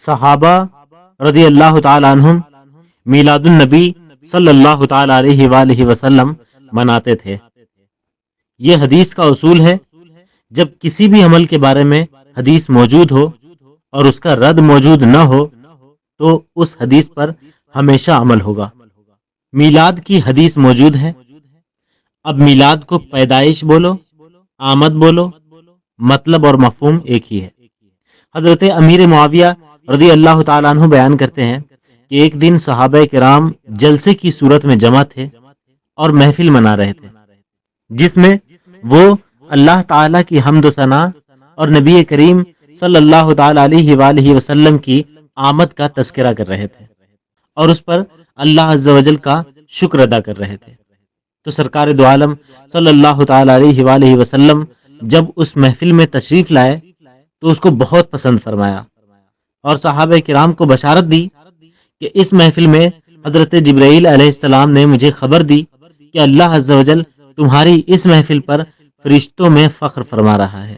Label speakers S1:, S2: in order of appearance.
S1: صحابہ رضی اللہ تعالی عنہم میلاد النبی صلی اللہ تعالی علیہ وآلہ وسلم مناتے تھے۔ یہ حدیث کا اصول ہے، جب کسی بھی عمل کے بارے میں حدیث موجود ہو اور اس کا رد موجود نہ ہو تو اس حدیث پر ہمیشہ عمل ہوگا۔ میلاد کی حدیث موجود ہے۔ اب میلاد کو پیدائش بولو، آمد بولو، مطلب اور مفہوم ایک ہی ہے۔ حضرت امیر معاویہ رضی اللہ تعالیٰ عنہ بیان کرتے ہیں کہ ایک دن صحابہ کرام جلسے کی صورت میں جمع تھے اور محفل منا رہے تھے، جس میں وہ اللہ تعالیٰ کی حمد و ثنا اور نبی کریم صلی اللہ تعالیٰ علیہ وآلہ وسلم کی آمد کا تذکرہ کر رہے تھے اور اس پر اللہ عز و جل کا شکر ادا کر رہے تھے۔ تو سرکار دو عالم صلی اللہ تعالیٰ علیہ وآلہ وسلم جب اس محفل میں تشریف لائے تو اس کو بہت پسند فرمایا اور صحابہ کرام کو بشارت دی کہ اس محفل میں حضرت جبرائیل علیہ السلام نے مجھے خبر دی کہ اللہ عز و جل تمہاری اس محفل پر فرشتوں میں فخر فرما رہا ہے۔